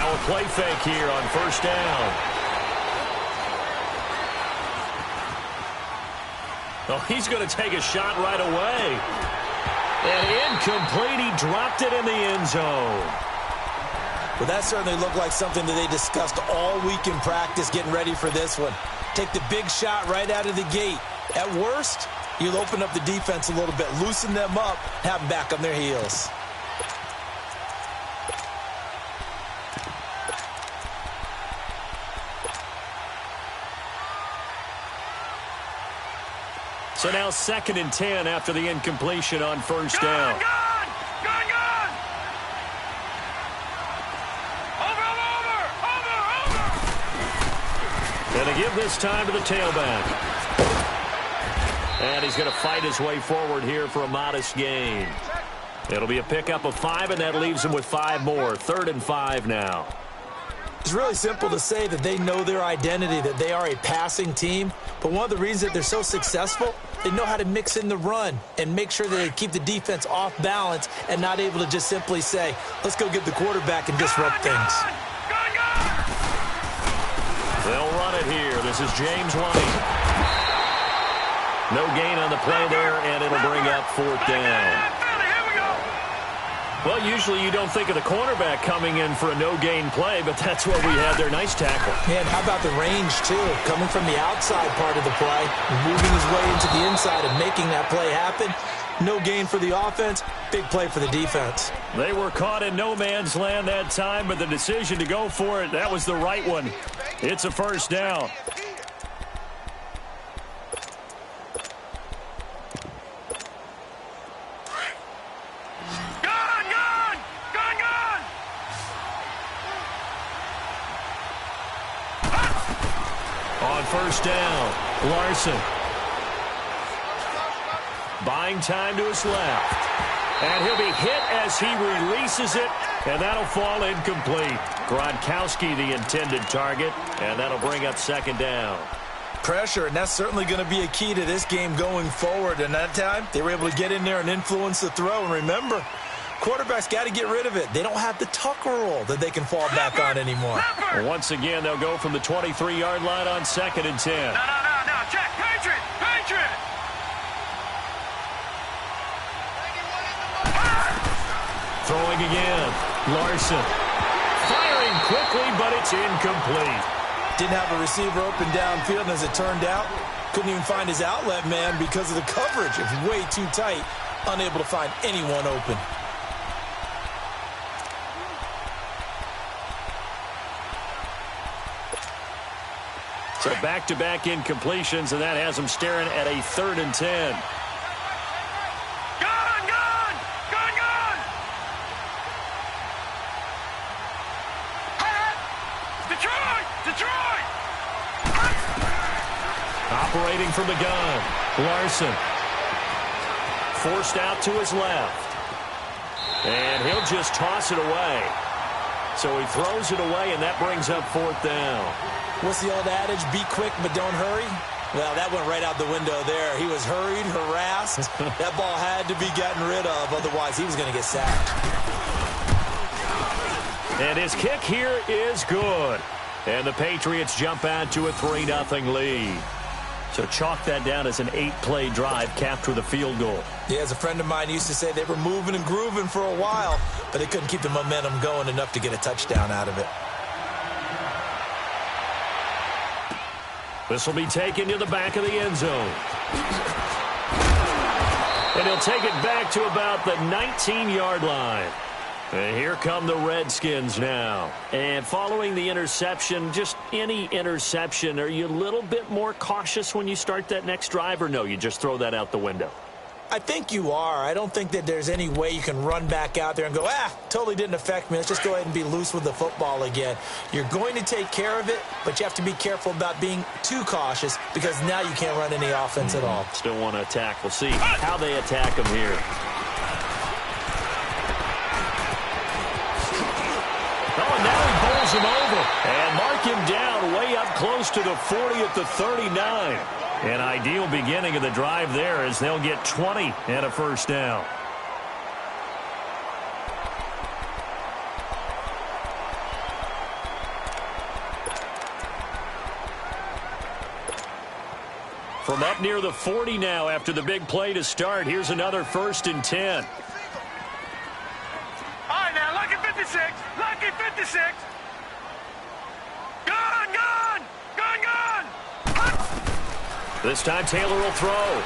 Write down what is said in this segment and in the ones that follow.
Now a play fake here on first down. Oh, he's going to take a shot right away. And incomplete. He dropped it in the end zone. Well, that certainly looked like something that they discussed all week in practice getting ready for this one. Take the big shot right out of the gate. At worst, you'll open up the defense a little bit, loosen them up, have them back on their heels. So now 2nd and 10 after the incompletion on first down. Going to give this time to the tailback. And he's going to fight his way forward here for a modest gain. It'll be a pickup of 5, and that leaves him with 5 more. 3rd and 5 now. It's really simple to say that they know their identity, that they are a passing team. But one of the reasons that they're so successful, they know how to mix in the run and make sure that they keep the defense off balance and not able to just simply say, let's go get the quarterback and disrupt things. They'll run it here. This is James White. No gain on the play there, and it'll bring up 4th down. Well, usually you don't think of the cornerback coming in for a no-gain play, but that's what we had there. Nice tackle. And how about the range, too? Coming from the outside part of the play, moving his way into the inside and making that play happen. No gain for the offense, big play for the defense. They were caught in no man's land that time, but the decision to go for it, that was the right one. It's a first down. On first down, Larson. Buying time to his left. And he'll be hit as he releases it, and that'll fall incomplete. Gronkowski, the intended target, and that'll bring up 2nd down. Pressure, and that's certainly going to be a key to this game going forward. And that time, they were able to get in there and influence the throw. And remember, quarterbacks got to get rid of it. They don't have the Tucker roll that they can fall back on anymore. Well, once again, they'll go from the 23-yard line on 2nd and 10. No, check, Patriot! Throwing again, Larson. Firing quickly, but it's incomplete. Didn't have a receiver open downfield, and as it turned out, couldn't even find his outlet man because of the coverage. It was way too tight, unable to find anyone open. So back-to-back incompletions, and that has them staring at a 3rd and 10. Operating from the gun, Larson. Forced out to his left. And he'll just toss it away. So he throws it away, and that brings up 4th down. What's the old adage? Be quick, but don't hurry. Well, that went right out the window there. He was hurried, harassed. That ball had to be gotten rid of, otherwise he was going to get sacked. And his kick here is good. And the Patriots jump out to a 3-0 lead. So chalk that down as an 8-play drive capped with a field goal. Yeah, as a friend of mine used to say, they were moving and grooving for a while, but they couldn't keep the momentum going enough to get a touchdown out of it. This will be taken to the back of the end zone. And he'll take it back to about the 19-yard line. And here come the Redskins now. And following the interception, just any interception, are you a little bit more cautious when you start that next drive, or no, you just throw that out the window? I think you are. I don't think that there's any way you can run back out there and go, totally didn't affect me. Let's just go ahead and be loose with the football again. You're going to take care of it, but you have to be careful about being too cautious because now you can't run any offense at all. Still want to attack. We'll see how they attack him here. Oh, now he bowls him over. And mark him down way up close to the 40 at the 39. An ideal beginning of the drive there as they'll get 20 and a first down. From up near the 40 now after the big play to start. Here's another 1st and 10. All right, now, lucky 56. Lucky 56. Gun, gun. Gun, gun. This time Taylor will throw.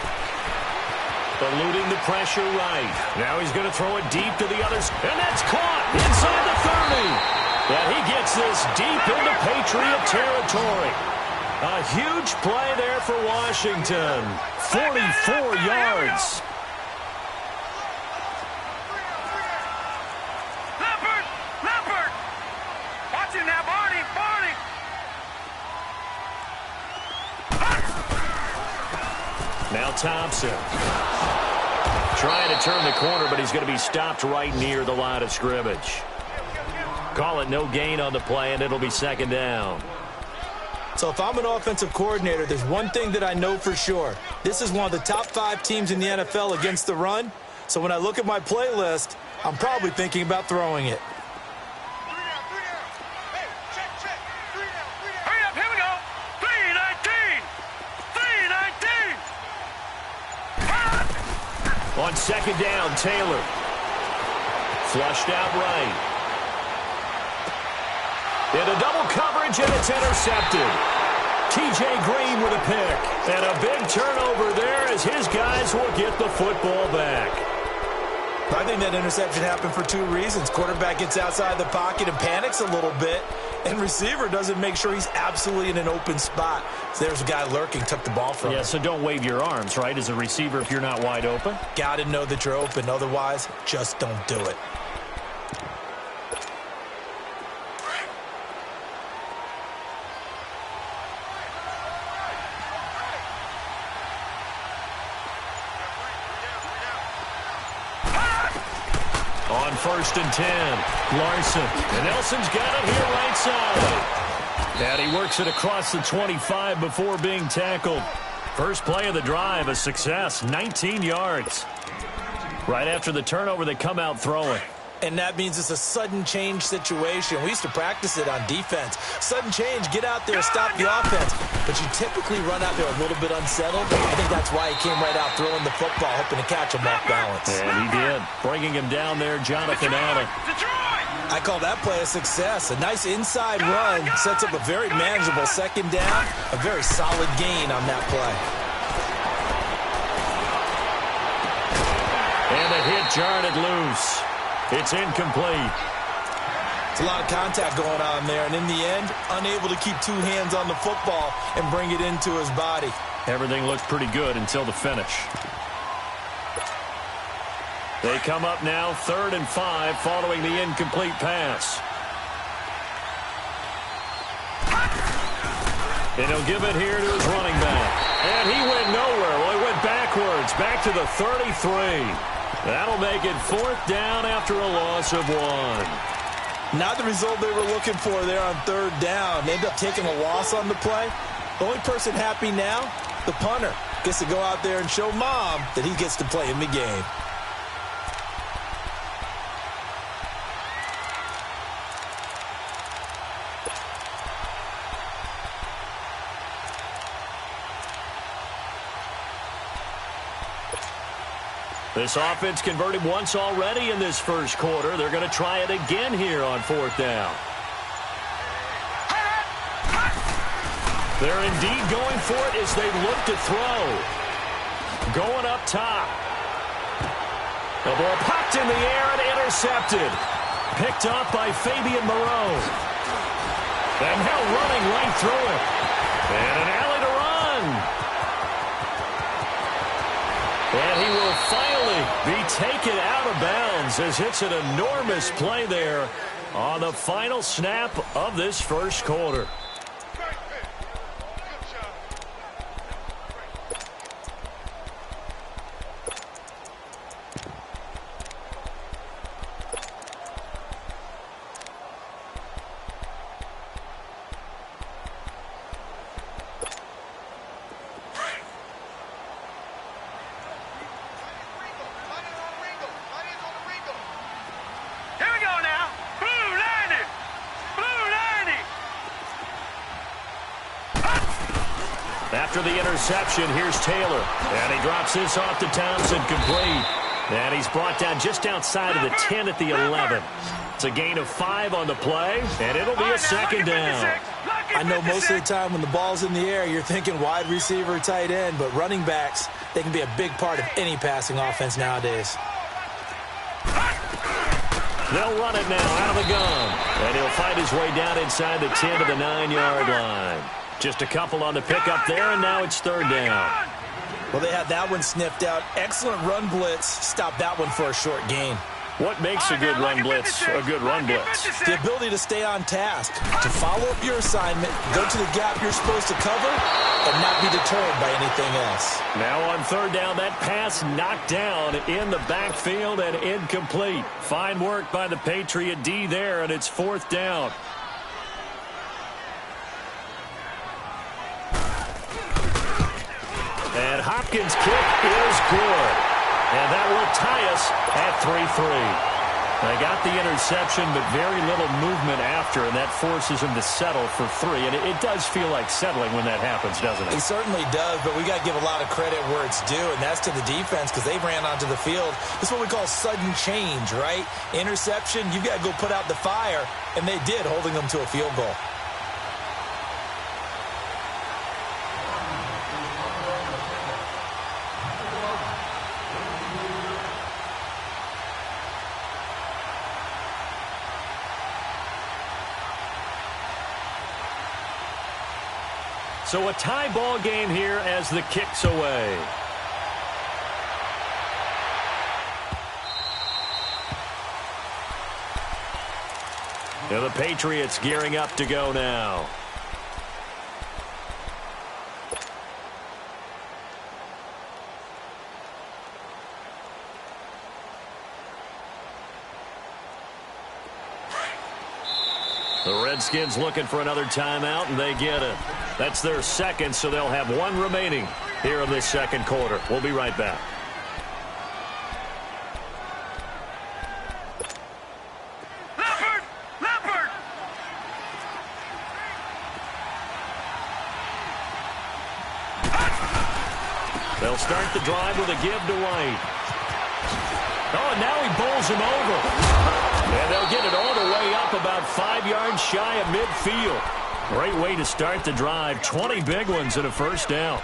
Eluding the pressure right. Now he's going to throw it deep to the others. And that's caught inside the 30. And he gets this deep into Patriot territory. A huge play there for Washington. 44 yards. Leopard. Leopard. Watch him now, Barney. Barney. Now Thompson. Trying to turn the corner, but he's going to be stopped right near the line of scrimmage. Call it no gain on the play, and it'll be 2nd down. So if I'm an offensive coordinator, there's one thing that I know for sure. This is one of the top 5 teams in the NFL against the run. So when I look at my playlist, I'm probably thinking about throwing it. Hurry up, here we go. 319. 319. On 2nd down, Taylor. Flushed out right. Into double coverage, and it's intercepted. T.J. Green with a pick. And a big turnover there as his guys will get the football back. I think that interception happened for 2 reasons. Quarterback gets outside the pocket and panics a little bit, and receiver doesn't make sure he's absolutely in an open spot. So there's a guy lurking, took the ball from him. Yeah, so don't wave your arms, right, as a receiver if you're not wide open. Got to know that you're open. Otherwise, just don't do it. On 1st and 10, Larson. And Nelson's got it here right side. And he works it across the 25 before being tackled. First play of the drive, a success, 19 yards. Right after the turnover, they come out throwing. And that means it's a sudden change situation. We used to practice it on defense. Sudden change, get out there, stop the offense. But you typically run out there a little bit unsettled. I think that's why he came right out throwing the football, hoping to catch him off balance. And he did. Bringing him down there, Jonathan Allen. I call that play a success. A nice inside run sets up a very manageable 2nd down. A very solid gain on that play. And a hit jarred it loose. It's incomplete. It's a lot of contact going on there, and in the end, unable to keep 2 hands on the football and bring it into his body. Everything looked pretty good until the finish. They come up now 3rd and 5 following the incomplete pass. And he'll give it here to his running back. And he went nowhere. Well, he went backwards, back to the 33. That'll make it 4th down after a loss of 1. Not the result they were looking for there on 3rd down. They end up taking a loss on the play. The only person happy now, the punter, gets to go out there and show Mom that he gets to play in the game. This offense converted once already in this first quarter. They're going to try it again here on 4th down. They're indeed going for it as they look to throw. Going up top. The ball popped in the air and intercepted. Picked up by Fabian Moreau. And now running right through it. And an alley to run. And he will finally be taken out of bounds as it's an enormous play there on the final snap of this first quarter. After the interception, here's Taylor. And he drops this off to Thompson, complete. And he's brought down just outside of the 10 at the 11. It's a gain of 5 on the play, and it'll be a second down. I know most of the time when the ball's in the air, you're thinking wide receiver, tight end, but running backs, they can be a big part of any passing offense nowadays. They'll run it now out of the gun. And he'll fight his way down inside the 10 to the 9-yard line. Just a couple on the pickup there, and now it's third down. Well, they had that one sniffed out. Excellent run blitz. Stop that one for a short gain. What makes a good run blitz a good run blitz? The ability to stay on task, to follow up your assignment, go to the gap you're supposed to cover, and not be deterred by anything else. Now on third down, that pass knocked down in the backfield and incomplete. Fine work by the Patriot D there, and it's fourth down. And Hopkins' kick is good. And that will tie us at 3-3. They got the interception, but very little movement after, and that forces him to settle for 3. And it does feel like settling when that happens, doesn't it? It certainly does, but we got to give a lot of credit where it's due, and that's to the defense because they ran onto the field. This is what we call sudden change, right? Interception, you got to go put out the fire, and they did, holding them to a field goal. So a tie ball game here as the kick's away. Now the Patriots gearing up to go now. The Redskins looking for another timeout, and they get it. That's their second, so they'll have one remaining here in this second quarter. We'll be right back. Leopard! They'll start the drive with a give to White. Oh, and now he bowls him over. And they'll get it all the way up about 5 yards shy of midfield. Great way to start the drive. 20 big ones and a first down.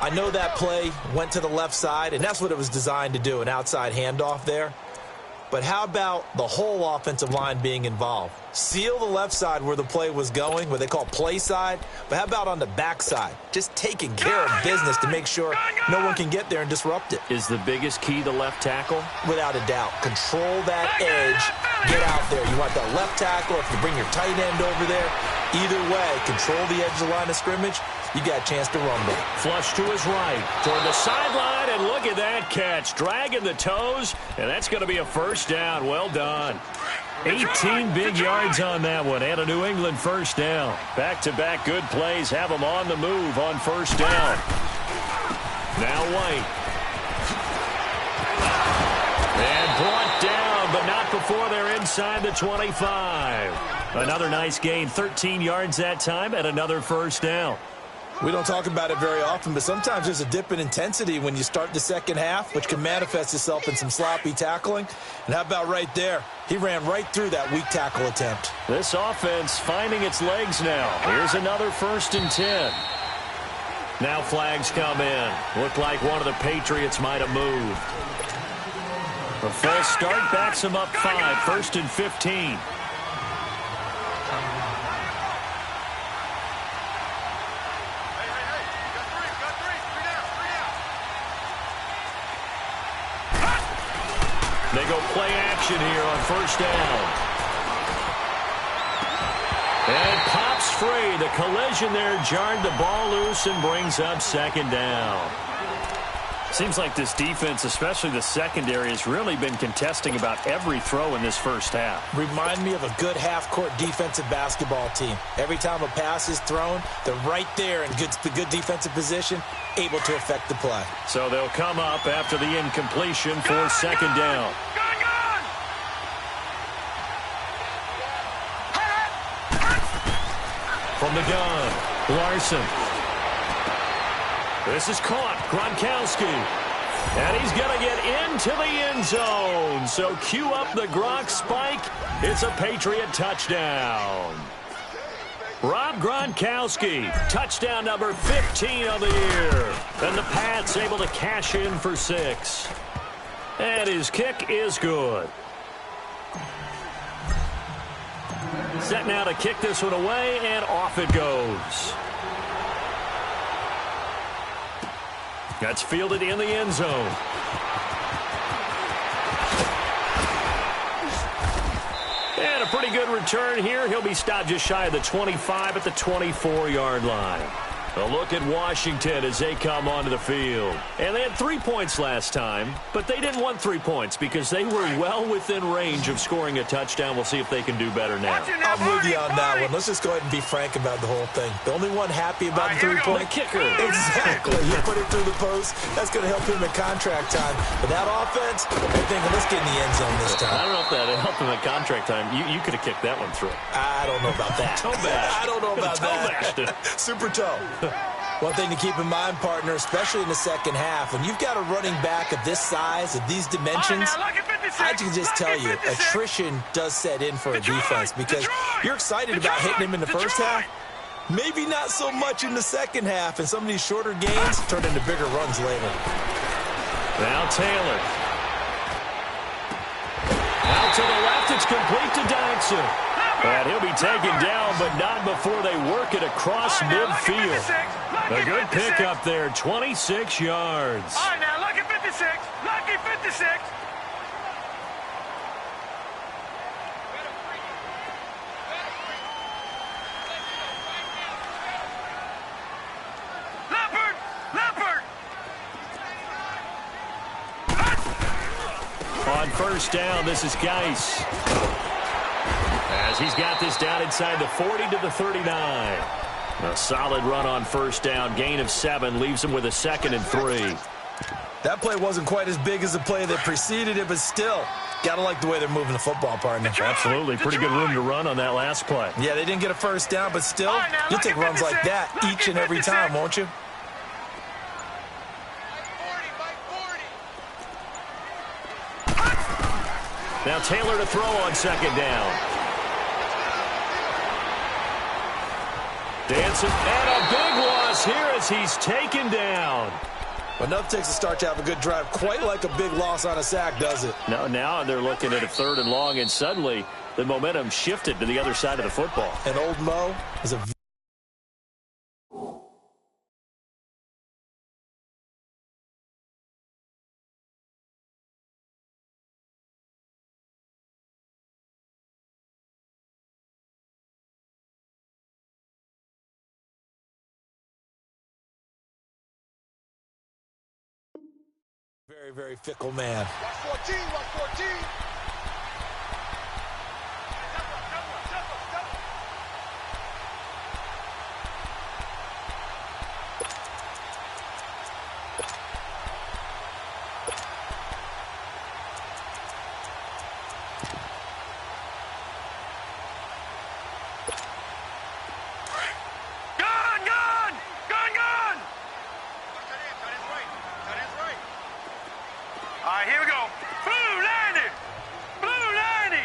I know that play went to the left side, and that's what it was designed to do, an outside handoff there. But how about the whole offensive line being involved? Seal the left side where the play was going, what they call play side. But how about on the back side? Just taking care of business to make sure no one can get there and disrupt it. Is the biggest key the left tackle? Without a doubt. Control that edge. Get out there. You want that left tackle, if you bring your tight end over there. Either way, control the edge of the line of scrimmage. You got a chance to rumble. Flush to his right. Toward the sideline, and look at that catch. Dragging the toes, and that's going to be a first down. Well done. 18 big yards on that one, and a New England first down. Back-to-back good plays have them on the move on first down. Now White. And brought down, but not before they're inside the 25. Another nice gain, 13 yards that time, and another first down. We don't talk about it very often, but sometimes there's a dip in intensity when you start the second half, which can manifest itself in some sloppy tackling. And how about right there? He ran right through that weak tackle attempt. This offense finding its legs now. Here's another 1st and 10. Now flags come in. Looked like one of the Patriots might have moved. The false start backs him up 5, 1st and 15. They go play action here on first down. And it pops free. The collision there jarred the ball loose and brings up second down. Seems like this defense, especially the secondary, has really been contesting about every throw in this first half. Remind me of a good half-court defensive basketball team. Every time a pass is thrown, they're right there in the good defensive position, able to affect the play. So they'll come up after the incompletion for second down. From the gun, Larson. This is caught. Gronkowski. And he's going to get into the end zone. So cue up the Gronk spike. It's a Patriot touchdown. Rob Gronkowski, touchdown number 15 of the year. And the Pats able to cash in for 6. And his kick is good. Set now to kick this one away, and off it goes. That's fielded in the end zone. And a pretty good return here. He'll be stopped just shy of the 25 at the 24-yard line. A look at Washington as they come onto the field. And they had 3 points last time, but they didn't want 3 points because they were well within range of scoring a touchdown. We'll see if they can do better now. I'm with you on that one. Let's just go ahead and be frank about the whole thing. The only one happy about the 3-point kicker. Exactly. You put it through the post. That's going to help him in contract time. But that offense, they're thinking, let's get in the end zone this time. I don't know if that helped him in contract time. You could have kicked that one through. I don't know about that. Toe bash. I don't know about that. Super toe. One thing to keep in mind, partner, especially in the second half, when you've got a running back of this size, of these dimensions, I can just tell you, attrition does set in for a defense because you're excited about hitting him in the first half. Maybe not so much in the second half, and some of these shorter gains turn into bigger runs later. Now Taylor. Out to the left, it's complete to Dodson. And he'll be taken down, but not before they work it across midfield. A good pickup there, 26 yards. All right, now, lucky 56. Lucky 56. Leopard. On first down, this is Geis. As he's got this down inside the 40 to the 39. A solid run on first down. Gain of 7 leaves him with a 2nd and 3. That play wasn't quite as big as the play that preceded it, but still, got to like the way they're moving the football, partner. Absolutely. Pretty good room to run on that last play. Yeah, they didn't get a first down, but still, you'll take runs like that each and every time, won't you? Now Taylor to throw on second down. Dancing, and a big loss here as he's taken down. Enough takes a start to have a good drive. Quite like a big loss on a sack, does it? No, now they're looking at a 3rd and long, and suddenly the momentum shifted to the other side of the football. And old Mo is a... Very, very fickle man. Watch 14, watch 14. All right, here we go. Blue 90. Blue 90.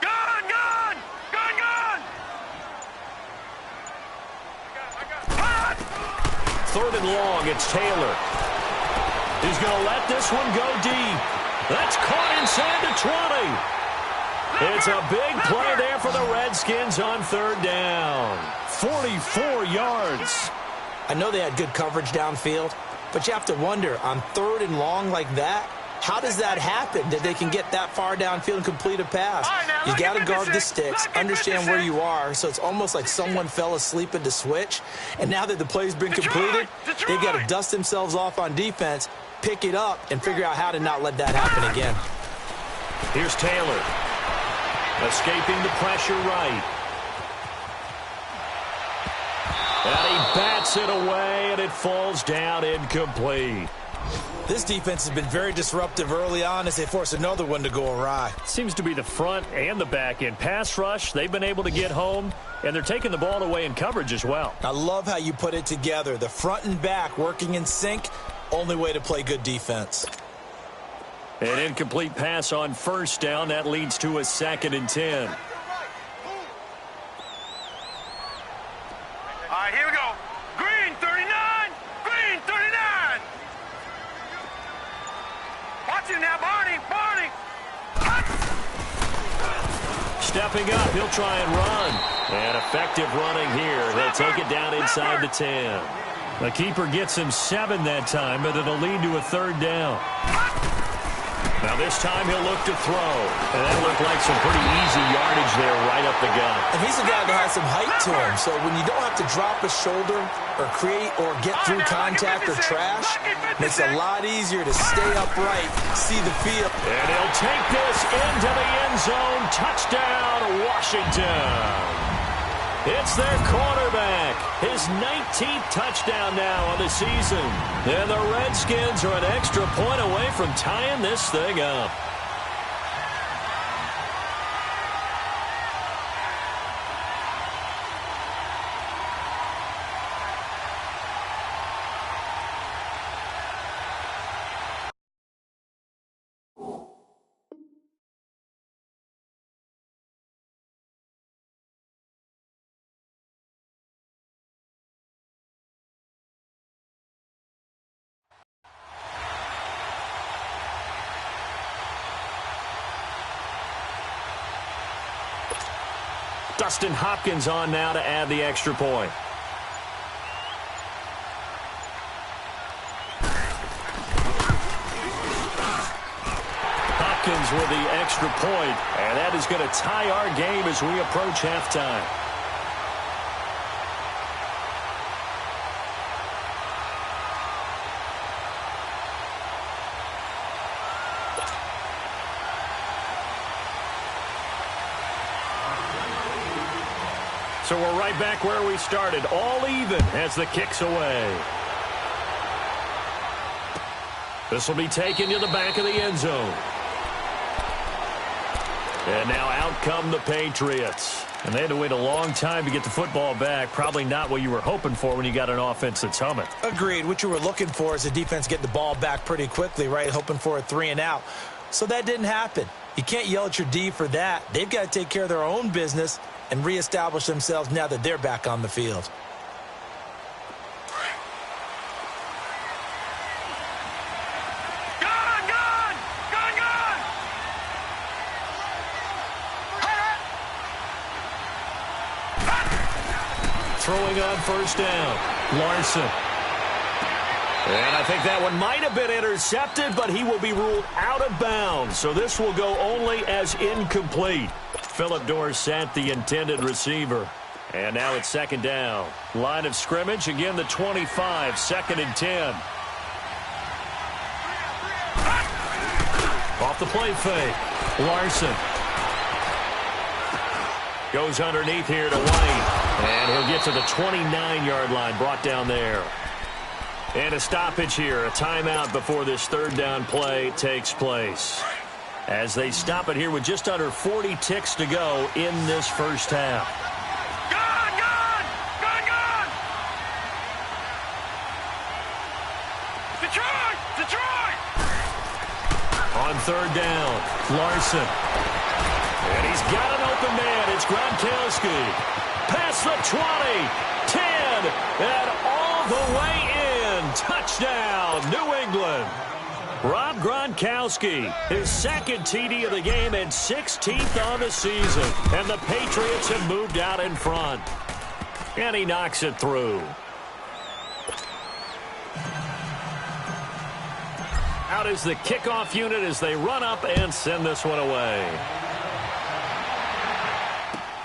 Gone. 3rd and long, it's Taylor. He's going to let this one go deep. That's caught inside the 20. It's a big play there for the Redskins on 3rd down. 44 yards. I know they had good coverage downfield, but you have to wonder, on 3rd and long like that, how does that happen that they can get that far downfield and complete a pass? You got to guard the sticks, understand where you are, so it's almost like someone fell asleep at the switch, and now that the play's been completed, they've got to dust themselves off on defense, pick it up, and figure out how to not let that happen again. Here's Taylor. Escaping the pressure right. And he bats it away, and it falls down incomplete. This defense has been very disruptive early on as they force another one to go awry. Seems to be the front and the back end. Pass rush, they've been able to get home, and they're taking the ball away in coverage as well. I love how you put it together. The front and back working in sync, only way to play good defense. An incomplete pass on first down. That leads to a 2nd and 10. All right, here we go. Green 39. Green 39. Watch him now, Barney. Barney. Stepping up, he'll try and run. And effective running here. He'll take it down inside the 10. The keeper gets him 7 that time, but it'll lead to a 3rd down. Now this time he'll look to throw. And that looked like some pretty easy yardage there right up the gut. And he's a guy that has some height to him, so when you don't have to drop a shoulder or create or get through contact or trash, makes it a lot easier to stay upright, see the field. And he'll take this into the end zone. Touchdown, Washington. It's their quarterback. His 19th touchdown now on the season. And the Redskins are an extra point away from tying this thing up. Dustin Hopkins on now to add the extra point. Hopkins with the extra point, and that is going to tie our game as we approach halftime. So we're right back where we started, all even as the kick's away. This will be taken to the back of the end zone. And now out come the Patriots. And they had to wait a long time to get the football back. Probably not what you were hoping for when you got an offense that's humming. Agreed. What you were looking for is the defense getting the ball back pretty quickly, right? Hoping for a 3 and out. So that didn't happen. You can't yell at your D for that. They've got to take care of their own business and reestablish themselves now that they're back on the field. Throwing on first down, Larson. And I think that one might have been intercepted, but he will be ruled out of bounds. So this will go only as incomplete. Philip Dorsett, the intended receiver. And now it's 2nd down. Line of scrimmage, again the 25, 2nd and 10. Off the play fake, Larson. Goes underneath here to White. And he'll get to the 29-yard line, brought down there. And a stoppage here, a timeout before this 3rd down play takes place. As they stop it here with just under 40 ticks to go in this first half. Detroit! Detroit! On 3rd down, Larson. And he's got an open man. It's Gronkowski. Past the 20, 10, and all the way in. Touchdown, New England. Rob Gronkowski, his 2nd TD of the game and 16th on the season. And the Patriots have moved out in front. And he knocks it through. Out is the kickoff unit as they run up and send this one away.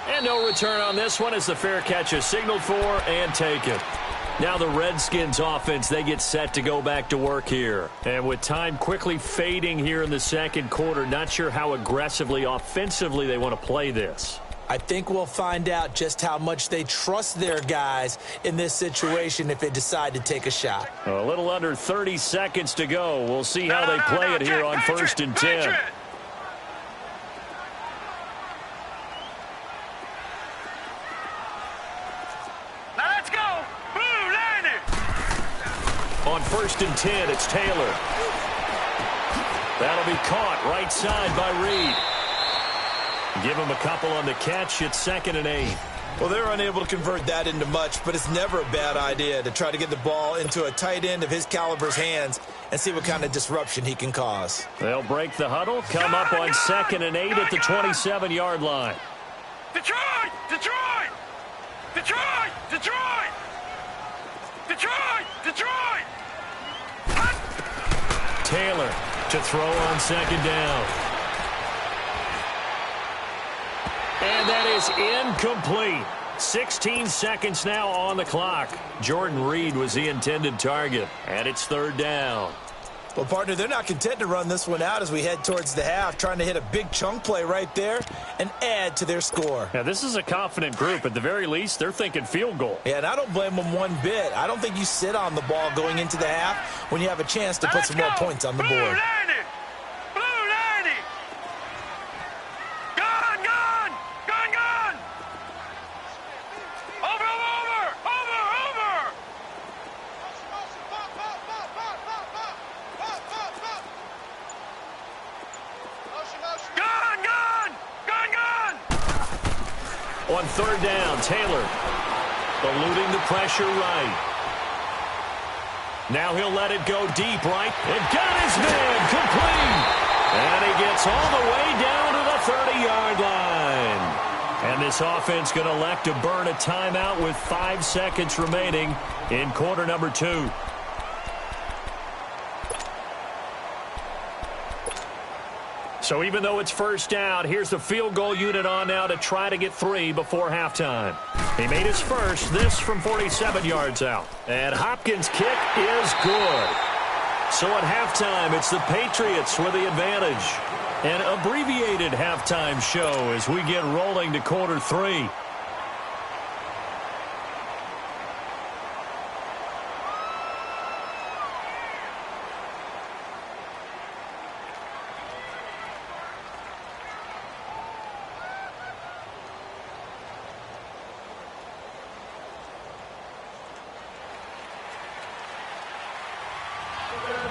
And no return on this one as the fair catch is signaled for and taken. Now the Redskins offense, they get set to go back to work here. And with time quickly fading here in the 2nd quarter, not sure how aggressively, offensively they want to play this. I think we'll find out just how much they trust their guys in this situation if they decide to take a shot. A little under 30 seconds to go. We'll see how they play it here on 1st and 10. Now let's go. Blue line it. On 1st and 10, it's Taylor. That'll be caught right side by Reed. Give him a couple on the catch. It's 2nd and 8. Well, they're unable to convert that into much, but it's never a bad idea to try to get the ball into a tight end of his caliber's hands and see what kind of disruption he can cause. They'll break the huddle, come up on 2nd and 8 at the 27-yard line. Detroit! Detroit! Detroit! Detroit! Detroit! Detroit! Taylor to throw on 2nd down. And that is incomplete. 16 seconds now on the clock. Jordan Reed was the intended target, and it's 3rd down. Well, partner, they're not content to run this one out as we head towards the half, trying to hit a big chunk play right there and add to their score. Now, this is a confident group. At the very least, they're thinking field goal. Yeah, and I don't blame them one bit. I don't think you sit on the ball going into the half when you have a chance to put some more points on the board. On 3rd down, Taylor eluding the pressure right. Now he'll let it go deep right. And got his man complete. And he gets all the way down to the 30-yard line. And this offense going to elect to burn a timeout with 5 seconds remaining in quarter number 2. So even though it's 1st down, here's the field goal unit on now to try to get 3 before halftime. He made his first, this from 47 yards out. And Hopkins' kick is good. So at halftime, it's the Patriots with the advantage. An abbreviated halftime show as we get rolling to quarter 3.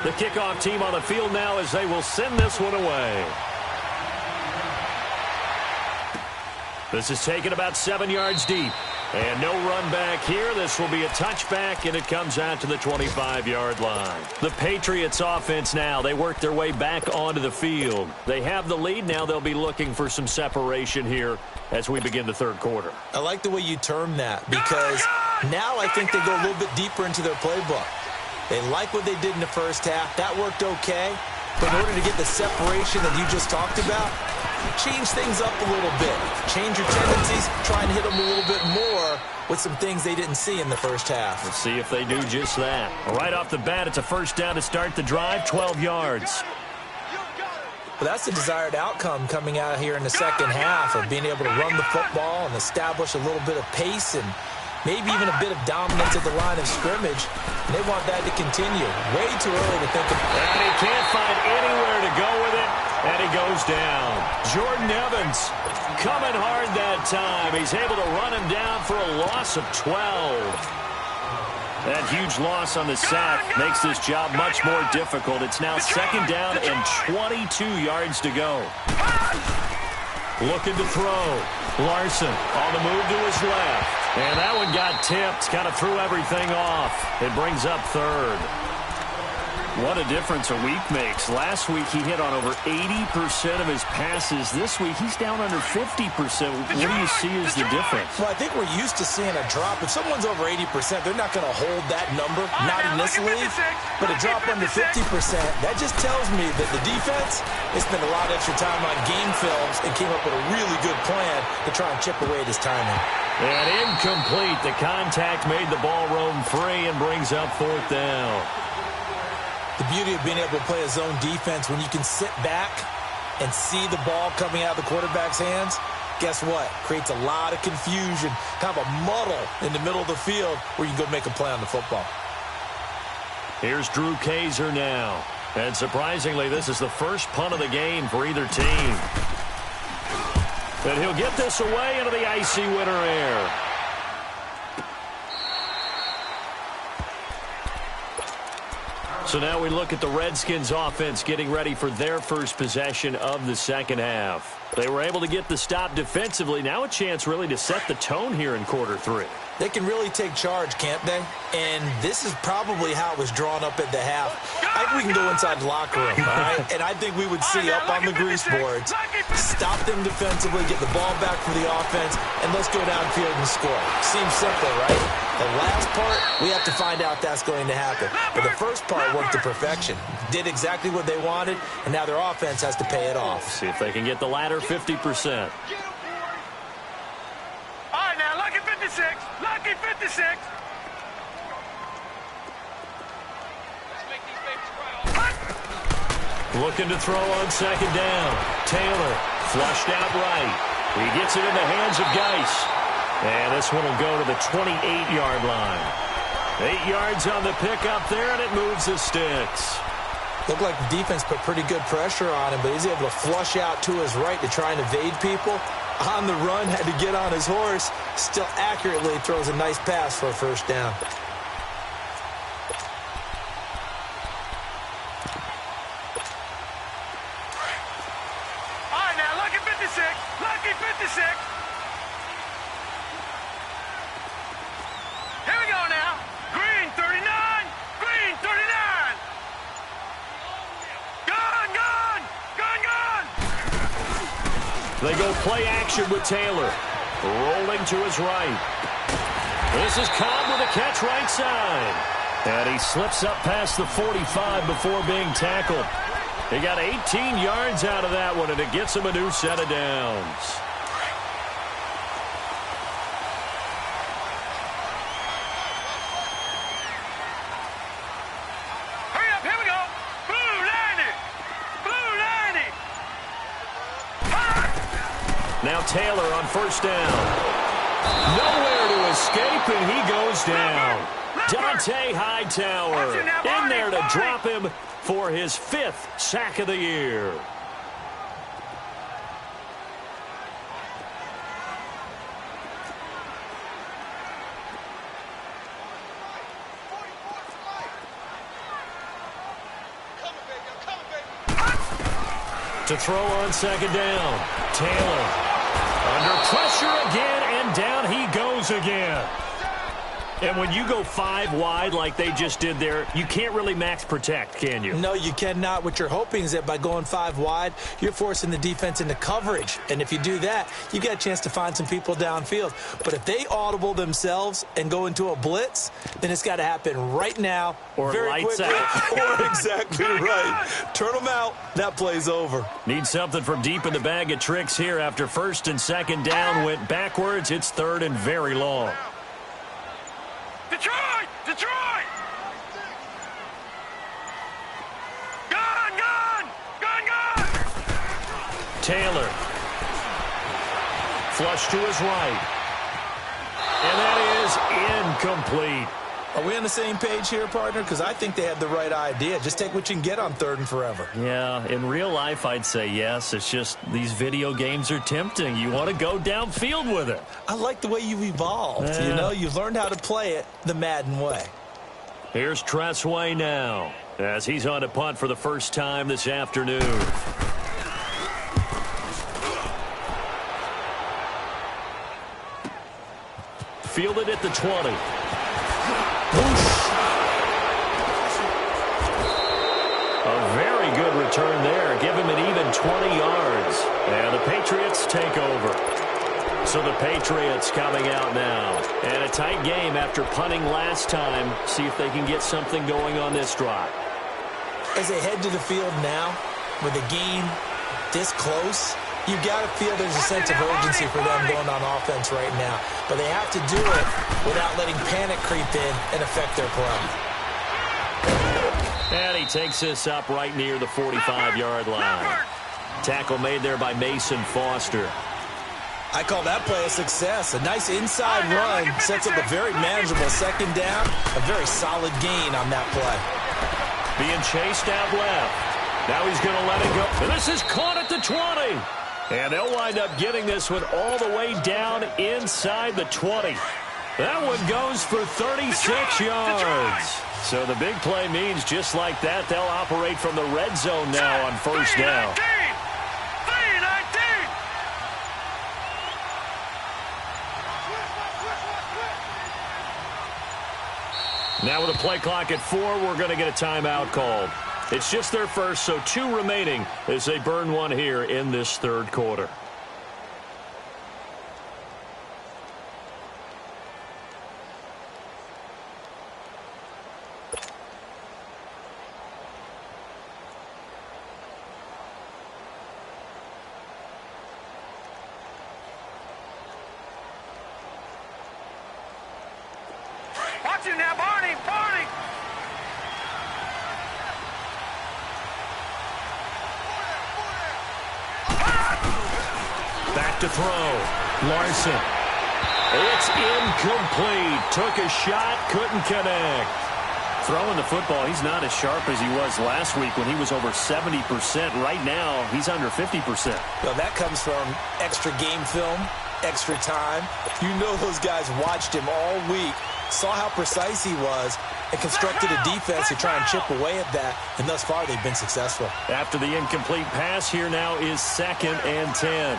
The kickoff team on the field now as they will send this one away. This is taken about 7 yards deep. And no run back here. This will be a touchback, and it comes out to the 25-yard line. The Patriots offense now, they work their way back onto the field. They have the lead. Now they'll be looking for some separation here as we begin the 3rd quarter. I like the way you term that because now I think they go a little bit deeper into their playbook. They like what they did in the 1st half. That worked okay. But in order to get the separation that you just talked about, change things up a little bit. Change your tendencies. Try and hit them a little bit more with some things they didn't see in the 1st half. Let's see if they do just that. Right off the bat, it's a 1st down to start the drive, 12 yards. Well, that's the desired outcome coming out here in the 2nd half of being able to run the football and establish a little bit of pace and maybe even a bit of dominance at the line of scrimmage. And they want that to continue. Way too early to think about. And he can't find anywhere to go with it. And he goes down. Jordan Evans coming hard that time. He's able to run him down for a loss of 12. That huge loss on the sack makes this job much more difficult. It's now 2nd down and 22 yards to go. Looking to throw. Larson on the move to his left. And that one got tipped. Kind of threw everything off. It brings up 3rd. What a difference a week makes. Last week he hit on over 80% of his passes. This week he's down under 50%. What do you see as the difference? Well, I think we're used to seeing a drop. If someone's over 80%, they're not going to hold that number, not in this league. But a drop under 50%, that just tells me that the defense has spent a lot of extra time on game films and came up with a really good plan to try and chip away at his timing. And incomplete. The contact made the ball roam free and brings up 4th down. The beauty of being able to play a zone defense when you can sit back and see the ball coming out of the quarterback's hands, Guess what? Creates a lot of confusion, kind of a muddle in the middle of the field where you can go make a play on the football. Here's Drew Kaiser now. And surprisingly, this is the first punt of the game for either team. And he'll get this away into the icy winter air. So now we look at the Redskins offense getting ready for their first possession of the second half. They were able to get the stop defensively. Now a chance really to set the tone here in quarter three. They can really take charge, can't they? And this is probably how it was drawn up at the half. I think we can go inside the locker room, all right? And I think we would see up on the grease boards, stop them defensively, get the ball back for the offense, and let's go downfield and score. Seems simple, right? The last part, we have to find out that's going to happen. But the first part worked to perfection. Did exactly what they wanted, and now their offense has to pay it off. See if they can get the latter 50%. All right, now, lucky 56. Lucky 56. Looking to throw on second down. Taylor flushed out right. He gets it in the hands of Geis. And this one will go to the 28-yard line. 8 yards on the pickup there, and it moves the sticks. Looked like the defense put pretty good pressure on him, but he's able to flush out to his right to try and evade people. On the run, had to get on his horse. Still accurately throws a nice pass for a first down. All right, now, lucky 56. Lucky 56. Here we go now. Green 39. Green 39. Gun, gun. Gun, gun. They go play action with Taylor. Rolling to his right. This is Cobb with a catch right side. And he slips up past the 45 before being tackled. He got 18 yards out of that one, and it gets him a new set of downs. Hurry up, here we go. Blue 90. Blue 90. Now Taylor on first down. Nowhere to escape, and he goes down. Dante Hightower in there to drop him for his 5th sack of the year. To throw on second down. Taylor under pressure again, and down he goes again. And when you go 5 wide like they just did there, you can't really max protect, can you? No, you cannot. What you're hoping is that by going 5 wide, you're forcing the defense into coverage. And if you do that, you get a chance to find some people downfield. But if they audible themselves and go into a blitz, then it's got to happen right now, or very lights quickly. out. Or exactly right. Turn them out. That play's over. Need something from deep in the bag of tricks here after first and second down went backwards. It's third and very long. Detroit! Detroit! Gun, gun! Gun, gun! Taylor. Flush to his right. And that is incomplete. Are we on the same page here, partner? Because I think they had the right idea. Just take what you can get on 3rd and forever. Yeah, in real life, I'd say yes. It's just these video games are tempting. You want to go downfield with it. I like the way you've evolved. Yeah. You know, you've learned how to play it the Madden way. Here's Tressway now, as he's on to punt for the first time this afternoon. Fielded at the 20. A very good return there. Give him an even 20 yards. And the Patriots take over. So the Patriots coming out now. And a tight game after punting last time. See if they can get something going on this drive. As they head to the field now, with the game this close, you got to feel there's a sense of urgency for them going on offense right now. But they have to do it without letting panic creep in and affect their play. And he takes this up right near the 45-yard line. Tackle made there by Mason Foster. I call that play a success. A nice inside run sets up a very manageable second down. A very solid gain on that play. Being chased out left. Now he's going to let it go. And this is caught at the 20. And they'll wind up getting this one all the way down inside the 20. That one goes for 36 yards. So the big play means just like that, they'll operate from the red zone now on first down. Now with a play clock at 4, we're going to get a timeout called. It's just their first, so 2 remaining as they burn one here in this third quarter. Watch it now, Barney! Barney! Back to throw. Larson. It's incomplete. Took a shot, couldn't connect. Throwing the football, he's not as sharp as he was last week when he was over 70%. Right now, he's under 50%. Well, that comes from extra game film, extra time. You know those guys watched him all week, saw how precise he was, and constructed a defense to try and chip away at that, and thus far they've been successful. After the incomplete pass, here now is 2nd and 10.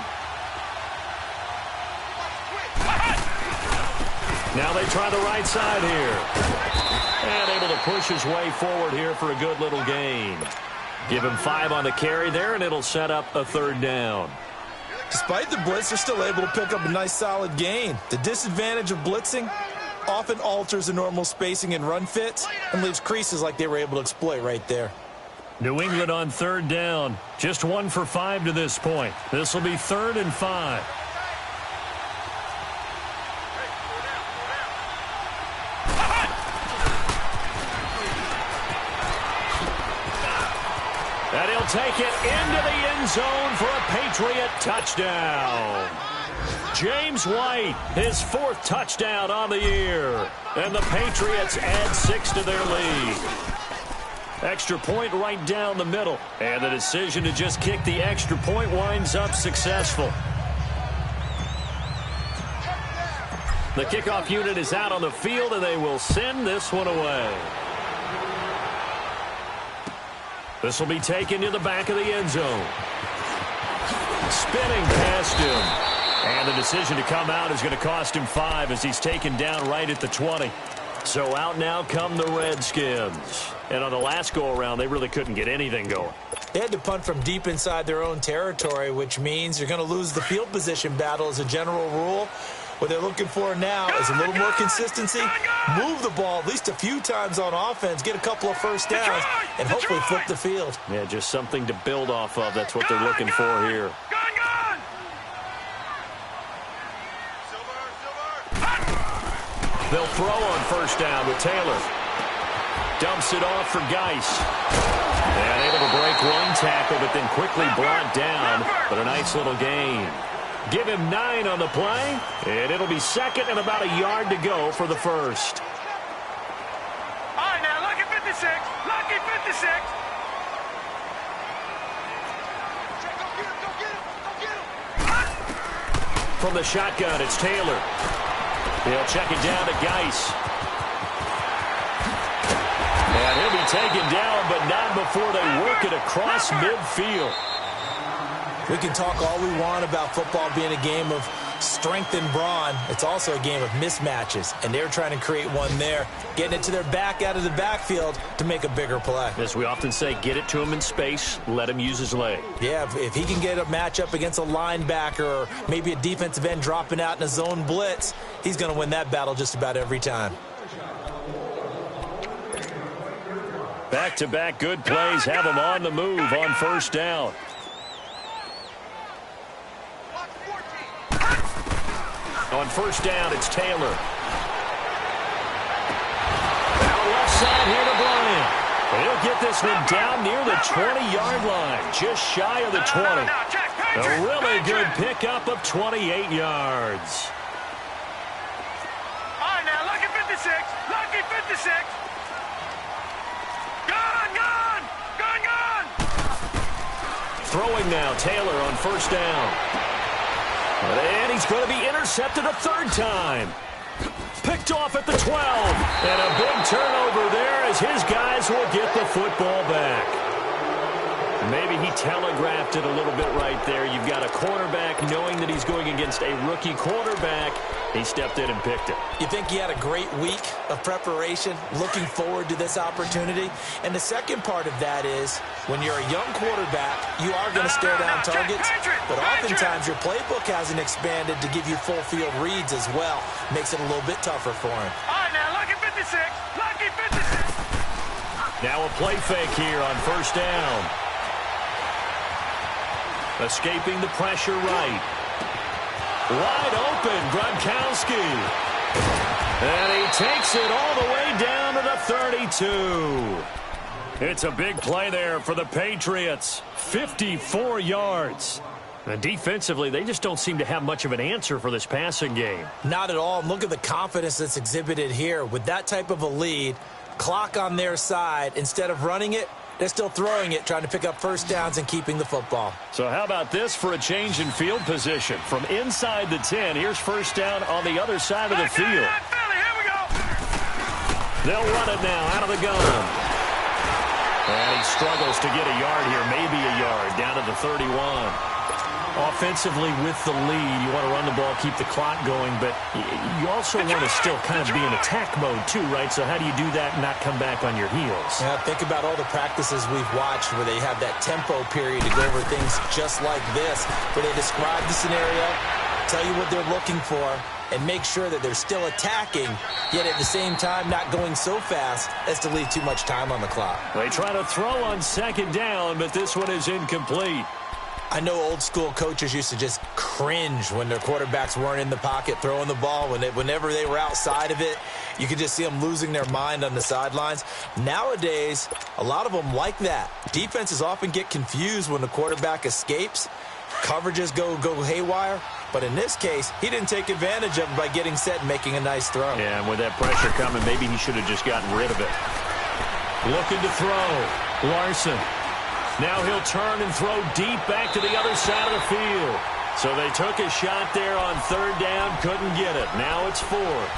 Now they try the right side here. And able to push his way forward here for a good little gain. Give him 5 on the carry there, and it'll set up a 3rd down. Despite the blitz, they're still able to pick up a nice solid gain. The disadvantage of blitzing often alters the normal spacing and run fits and leaves creases like they were able to exploit right there. New England on 3rd down. Just 1 for 5 to this point. This will be 3rd and 5. And he'll take it into the end zone for a Patriot touchdown. James White, his 4th touchdown on the year. And the Patriots add 6 to their lead. Extra point right down the middle. And the decision to just kick the extra point winds up successful. The kickoff unit is out on the field, and they will send this one away. This will be taken to the back of the end zone. Spinning past him. And the decision to come out is going to cost him 5 as he's taken down right at the 20. So out now come the Redskins. And on the last go-around, they really couldn't get anything going. They had to punt from deep inside their own territory, which means you're going to lose the field position battle as a general rule. What they're looking for now is a little more consistency, move the ball at least a few times on offense, get a couple of first downs, and hopefully flip the field. Yeah, just something to build off of. That's what they're looking for here. They'll throw on first down with Taylor. Dumps it off for Geis. And able to break one tackle, but then quickly brought down. But a nice little gain. Give him 9 on the play, and it'll be 2nd and about a yard to go for the first. All right, now, lucky 56. Lucky 56. From the shotgun, it's Taylor. He'll check it down to Geis. And he'll be taken down, but not before they work it across midfield. We can talk all we want about football being a game of strength and brawn. It's also a game of mismatches, and they're trying to create one there, getting it to their back out of the backfield to make a bigger play. As we often say, get it to him in space, let him use his leg. Yeah, if he can get a matchup against a linebacker or maybe a defensive end dropping out in a zone blitz, he's going to win that battle just about every time. Back-to-back good plays have him on the move on first down. On first down, it's Taylor. Now left side here to Bryant. He'll get this one down near the 20-yard line, just shy of the 20. A really good pickup of 28 yards. All right, now, lucky 56. Lucky 56. Gone. Throwing now, Taylor on first down. And he's going to be intercepted a third time. Picked off at the 12. And a big turnover there as his guys will get the football back. Maybe he telegraphed it a little bit right there. You've got a quarterback knowing that he's going against a rookie quarterback. He stepped in and picked it. You think he had a great week of preparation, looking forward to this opportunity? And the second part of that is, when you're a young quarterback, you are going to stare down targets, but oftentimes your playbook hasn't expanded to give you full field reads as well. Makes it a little bit tougher for him. All right, now, lucky 56. Lucky 56. Now a play fake here on first down. Escaping the pressure right. Wide open, Gronkowski. And he takes it all the way down to the 32. It's a big play there for the Patriots. 54 yards. And defensively, they just don't seem to have much of an answer for this passing game. Not at all. Look at the confidence that's exhibited here. With that type of a lead, clock on their side, instead of running it, they're still throwing it, trying to pick up first downs and keeping the football. So how about this for a change in field position? From inside the 10, here's first down on the other side of the field. Here we go. They'll run it now out of the gun. And he struggles to get a yard here, maybe a yard, down to the 31. Offensively with the lead, you want to run the ball, keep the clock going, but you also want to still kind of be in attack mode too, right? So how do you do that and not come back on your heels? Yeah, think about all the practices we've watched where they have that tempo period to go over things just like this, where they describe the scenario, tell you what they're looking for, and make sure that they're still attacking, yet at the same time not going so fast as to leave too much time on the clock. They try to throw on second down, but this one is incomplete. I know old school coaches used to just cringe when their quarterbacks weren't in the pocket throwing the ball. Whenever they were outside of it, you could just see them losing their mind on the sidelines. Nowadays, a lot of them like that. Defenses often get confused when the quarterback escapes. Coverages go haywire. But in this case, he didn't take advantage of it by getting set and making a nice throw. Yeah, and with that pressure coming, maybe he should have just gotten rid of it. Looking to throw. Larson. Now he'll turn and throw deep back to the other side of the field. So they took a shot there on third down, couldn't get it. Now it's fourth.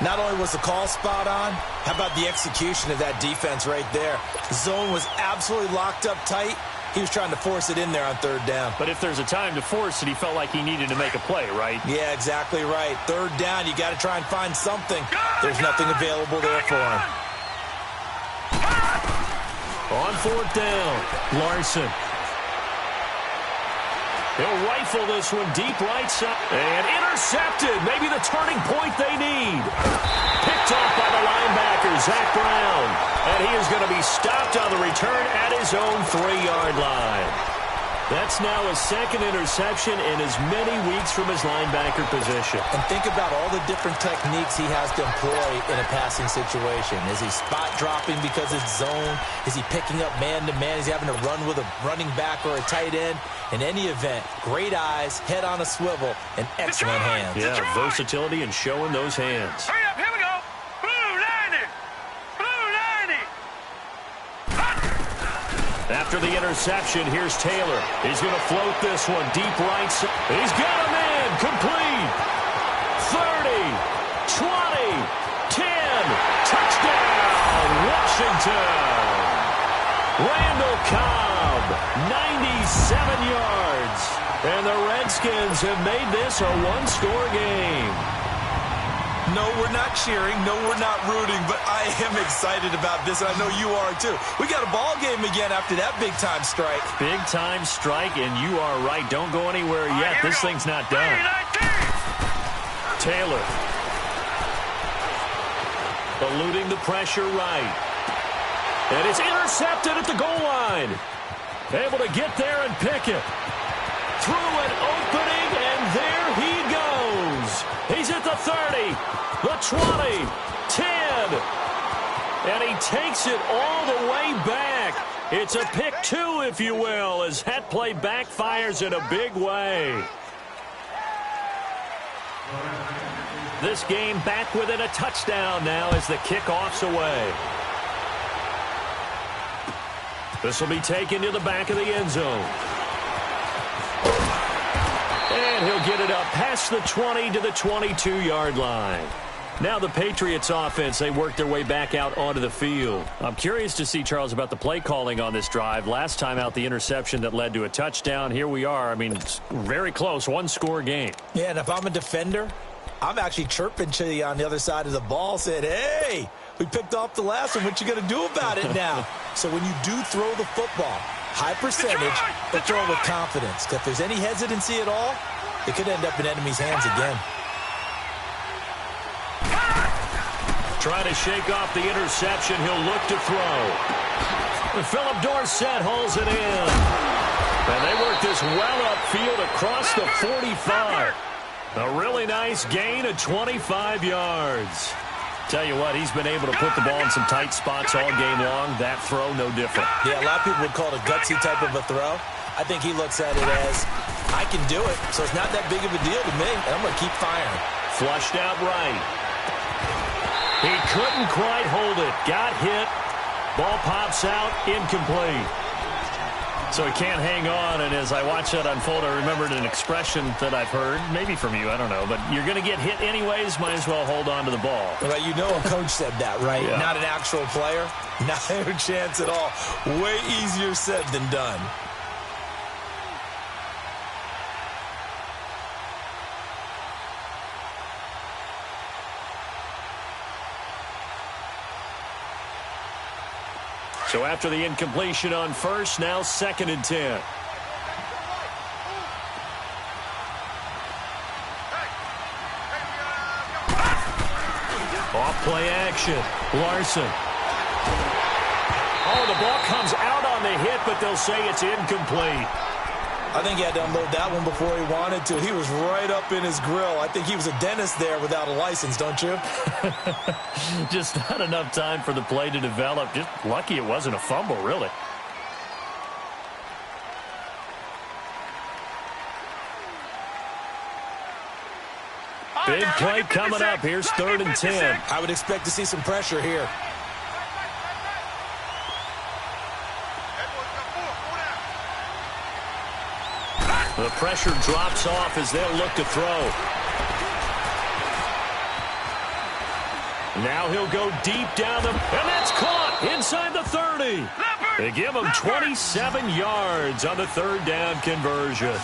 Not only was the call spot on, how about the execution of that defense right there? The zone was absolutely locked up tight. He was trying to force it in there on third down. But if there's a time to force it, he felt like he needed to make a play, right? Yeah, exactly right. Third down, you got to try and find something. There's nothing available there for him. On fourth down, Larson. He'll rifle this one deep right side. And intercepted. Maybe the turning point they need. Picked off by the linebacker, Zach Brown. And he is going to be stopped on the return at his own 3-yard line. That's now his second interception in as many weeks from his linebacker position. And think about all the different techniques he has to employ in a passing situation. Is he spot dropping because it's zone? Is he picking up man-to-man? Is he having to run with a running back or a tight end? In any event, great eyes, head on a swivel, and excellent hands. Yeah, versatility and showing those hands. Hurry up, here we go. Blue 90. Blue 90. After the interception, here's Taylor. He's going to float this one deep right side. He's got him in. Complete. 30, 20, 10. Touchdown, Washington. Randall Cobb, 97 yards. And the Redskins have made this a one-score game. No, we're not cheering. No, we're not rooting. But I am excited about this. I know you are, too. We got a ball game again after that big-time strike. Big-time strike, and you are right. Don't go anywhere yet. This thing's not done. Taylor. Eluding the pressure right. And it's intercepted at the goal line. Able to get there and pick it. Through an opening, and there he goes. He's at the 30, the 20, 10. And he takes it all the way back. It's a pick two, if you will, as that play backfires in a big way. This game back within a touchdown now as the kickoff's away. This will be taken to the back of the end zone. And he'll get it up past the 20 to the 22-yard line. Now the Patriots offense, they work their way back out onto the field. I'm curious to see, Charles, about the play calling on this drive. Last time out, the interception that led to a touchdown. Here we are. I mean, it's very close, one-score game. Yeah, and if I'm a defender, I'm actually chirping to you on the other side of the ball, saying, hey, we picked off the last one. What you going to do about it now? So when you do throw the football, high percentage, but throw it with confidence. Because if there's any hesitancy at all, it could end up in enemy's hands again. Trying to shake off the interception. He'll look to throw. And Philip Dorsett holds it in. And they work this well upfield across the 45. A really nice gain of 25 yards. Tell you what, he's been able to put the ball in some tight spots all game long. That throw, no different. Yeah, a lot of people would call it a gutsy type of a throw. I think he looks at it as, I can do it, so it's not that big of a deal to me, and I'm going to keep firing. Flushed out right. He couldn't quite hold it. Got hit. Ball pops out. Incomplete. So he can't hang on, and as I watch that unfold, I remembered an expression that I've heard, maybe from you, I don't know, but you're going to get hit anyways, might as well hold on to the ball. Well, you know a coach said that, right? Yeah. Not an actual player. Not a chance at all. Way easier said than done. So after the incompletion on first, now 2nd and 10. Off play action. Larson. Oh, the ball comes out on the hit, but they'll say it's incomplete. I think he had to unload that one before he wanted to. He was right up in his grill. I think he was a dentist there without a license, don't you? Just not enough time for the play to develop. Just lucky it wasn't a fumble, really. Big play coming up. Here's 3rd and 10. I would expect to see some pressure here. The pressure drops off as they'll look to throw. Now he'll go deep down the... And that's caught inside the 30. They give him 27 yards on the 3rd down conversion.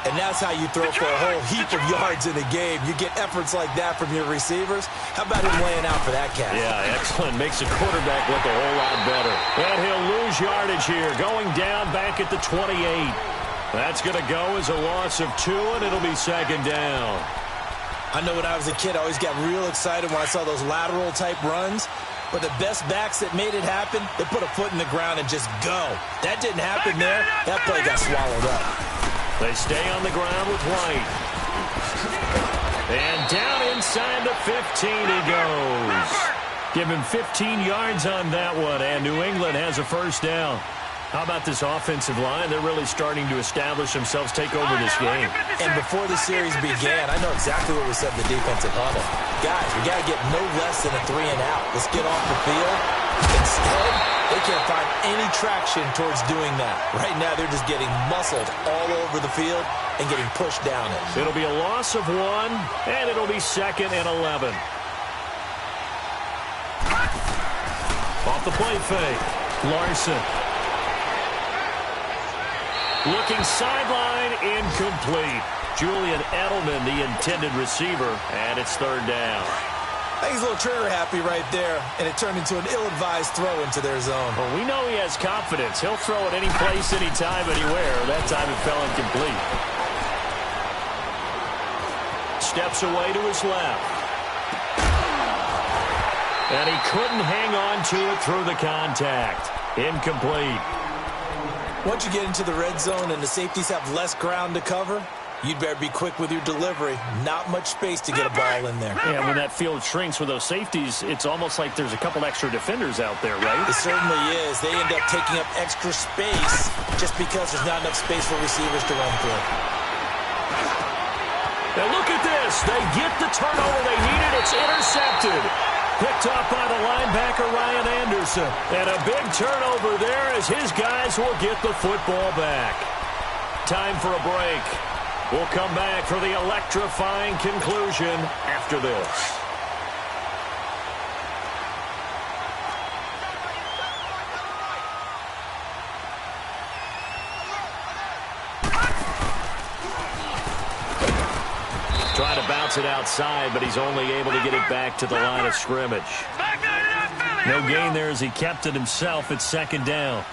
And that's how you throw for a whole heap of yards in a game. You get efforts like that from your receivers. How about him laying out for that catch? Yeah, excellent. Makes the quarterback look a whole lot better. And he'll lose yardage here, going down back at the 28. That's going to go as a loss of 2, and it'll be 2nd down. I know when I was a kid, I always got real excited when I saw those lateral-type runs. But the best backs that made it happen, they put a foot in the ground and just go. That didn't happen there. That play got swallowed up. They stay on the ground with White. And down inside the 15 he goes. Give him 15 yards on that one, and New England has a 1st down. How about this offensive line? They're really starting to establish themselves, take over this game. And before the series began, I know exactly what we said in the defensive huddle. Guys, we got to get no less than a 3-and-out. Let's get off the field. Instead, they can't find any traction towards doing that. Right now, they're just getting muscled all over the field and getting pushed down it. It'll be a loss of 1, and it'll be 2nd and 11. Off the play fake. Larson. Looking sideline, incomplete. Julian Edelman, the intended receiver, and it's 3rd down. I think he's a little trigger happy right there, and it turned into an ill-advised throw into their zone. Well, we know he has confidence. He'll throw it any place, anytime, anywhere. That time it fell incomplete. Steps away to his left. And he couldn't hang on to it through the contact. Incomplete. Once you get into the red zone and the safeties have less ground to cover, you'd better be quick with your delivery. Not much space to get a ball in there. Yeah, when that field shrinks with those safeties, it's almost like there's a couple extra defenders out there, right? It certainly is. They end up taking up extra space just because there's not enough space for receivers to run through. Now look at this. They get the turnover they needed. It's intercepted. Picked off by the linebacker, Ryan Anderson. And a big turnover there as his guys will get the football back. Time for a break. We'll come back for the electrifying conclusion after this. Trying to bounce it outside, but he's only able to get it back to the line of scrimmage. No gain there as he kept it himself at second down.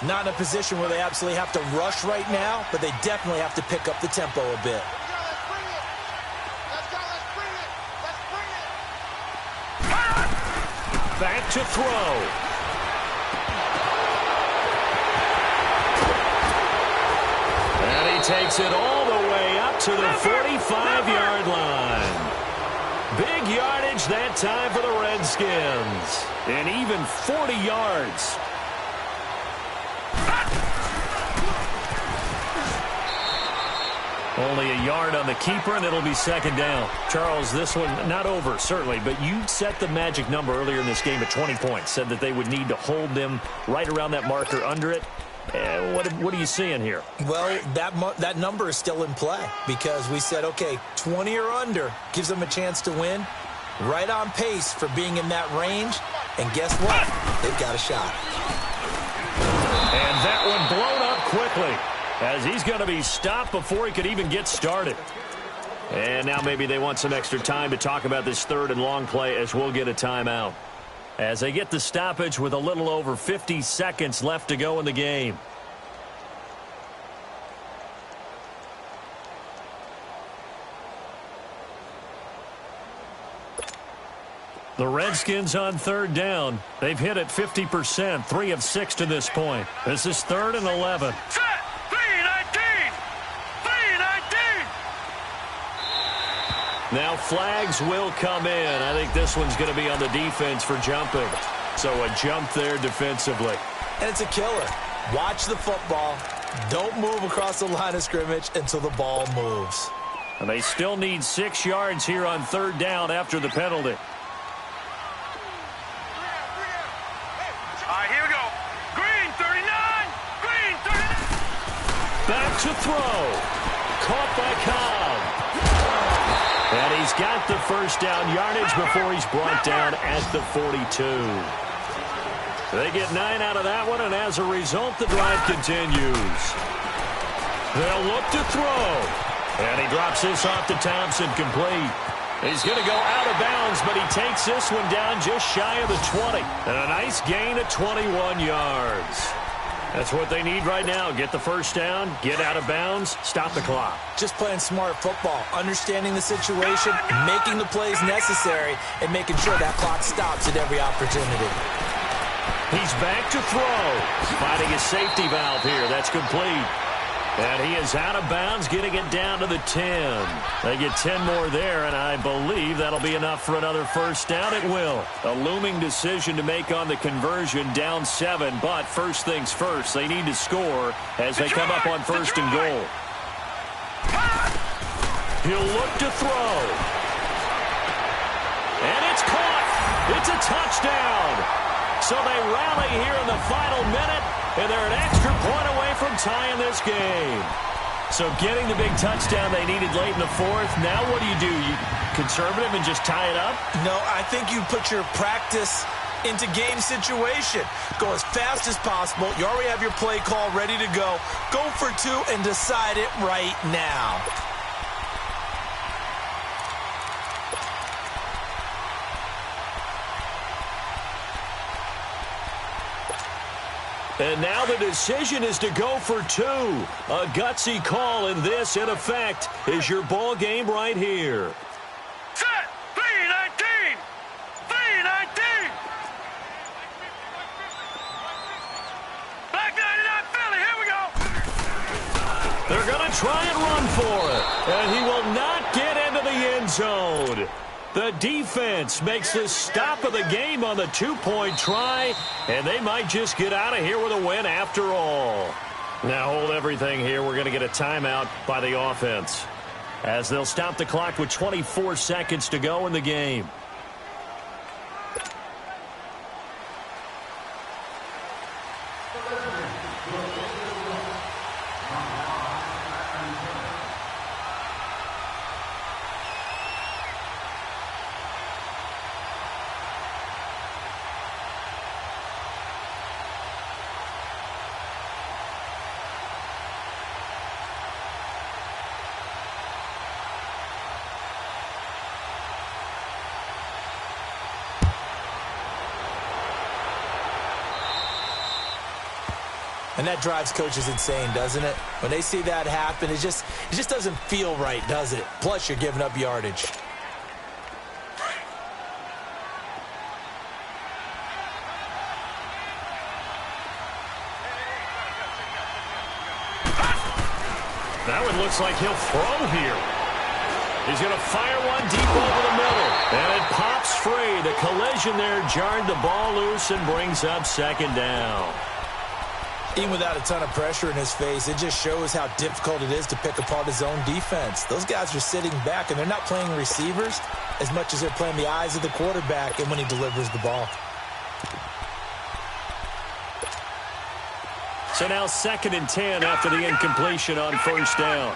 Not in a position where they absolutely have to rush right now, but they definitely have to pick up the tempo a bit. Back to throw. And he takes it all the way up to the 45-yard line. Big yardage that time for the Redskins. And even 40 yards. Only a yard on the keeper, and it'll be second down. Charles, this one not over, certainly, but you set the magic number earlier in this game at 20 points. Said that they would need to hold them right around that marker under it. What are you seeing here? Well, that number is still in play because we said, okay, 20 or under gives them a chance to win. Right on pace for being in that range. And guess what? They've got a shot. And that one blown up quickly as he's going to be stopped before he could even get started. And now maybe they want some extra time to talk about this third and long play as we'll get a timeout. As they get the stoppage with a little over 50 seconds left to go in the game. The Redskins on third down. They've hit it 50%, 3 of 6 to this point. This is 3rd and 11. Set. 3-19. 3-19. Now flags will come in. I think this one's going to be on the defense for jumping. So a jump there defensively. And it's a killer. Watch the football. Don't move across the line of scrimmage until the ball moves. And they still need 6 yards here on third down after the penalty. All right, here we go. Green 39. Green 39. Back to throw. Caught by Cobb. And he's got the first down yardage before he's brought down at the 42. They get 9 out of that one, and as a result, the drive continues. They'll look to throw. And he drops this off to Thompson, complete. He's going to go out of bounds, but he takes this one down just shy of the 20. And a nice gain of 21 yards. That's what they need right now. Get the first down, get out of bounds, stop the clock. Just playing smart football, understanding the situation, making the plays necessary, and making sure that clock stops at every opportunity. He's back to throw. Finding a safety valve here. That's complete. And he is out of bounds, getting it down to the 10. They get 10 more there, and I believe that'll be enough for another first down. It will. A looming decision to make on the conversion, down 7. But first things first, they need to score as they come up on first and goal. He'll look to throw. And it's caught. It's a touchdown. So they rally here in the final minute, and they're an extra point away from tying this game. So getting the big touchdown they needed late in the fourth. Now what do? You conservative and just tie it up? No, I think you put your practice into game situation. Go as fast as possible. You already have your play call ready to go. Go for 2 and decide it right now. And now the decision is to go for 2. A gutsy call, and this, in effect, is your ball game right here. Set. 3-19. 3-19. Black 99 Philly, here we go. They're going to try and run for it, and he will not get into the end zone. The defense makes the stop of the game on the two-point try, and they might just get out of here with a win after all. Now hold everything here. We're going to get a timeout by the offense, as they'll stop the clock with 24 seconds to go in the game. And that drives coaches insane, doesn't it? When they see that happen, it just doesn't feel right, does it? Plus, you're giving up yardage. That one looks like he'll throw here. He's going to fire one deep over the middle. And it pops free. The collision there jarred the ball loose and brings up second down. Even without a ton of pressure in his face, it just shows how difficult it is to pick apart his own defense. Those guys are sitting back, and they're not playing receivers as much as they're playing the eyes of the quarterback and when he delivers the ball. So now 2nd and 10 after the incompletion on first down.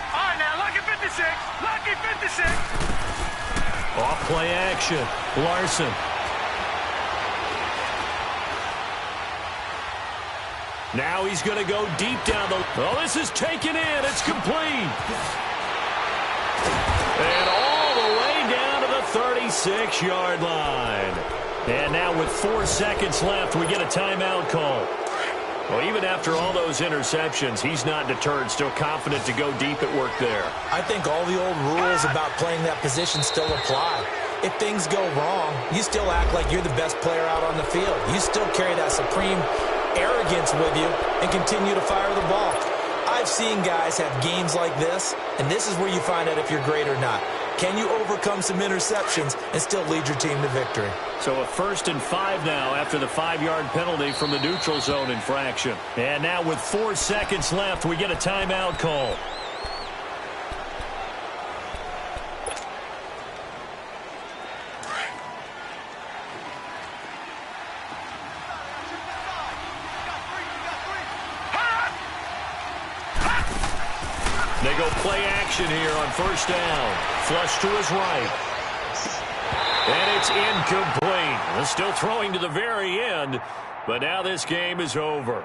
All right, now, lucky 56. Lucky 56. Off play action. Larson. Now he's going to go deep down the... Oh, this is taken in. It's complete. And all the way down to the 36-yard line. And now with 4 seconds left, we get a timeout call. Well, even after all those interceptions, he's not deterred, still confident to go deep at work there. I think all the old rules about playing that position still apply. If things go wrong, you still act like you're the best player out on the field. You still carry that supreme arrogance with you and continue to fire the ball. I've seen guys have games like this, and this is where you find out if you're great or not. Can you overcome some interceptions and still lead your team to victory? So a 1st and 5 now after the 5-yard penalty from the neutral zone infraction. And now with 4 seconds left, we get a timeout call. They go play action here on first down. Flush to his right. And it's incomplete. They're still throwing to the very end, but now this game is over.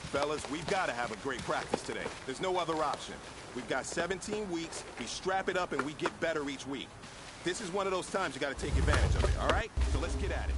Fellas, we've got to have a great practice today. There's no other option. We've got 17 weeks, we strap it up, and we get better each week. This is one of those times you got to take advantage of it, all right? So let's get at it.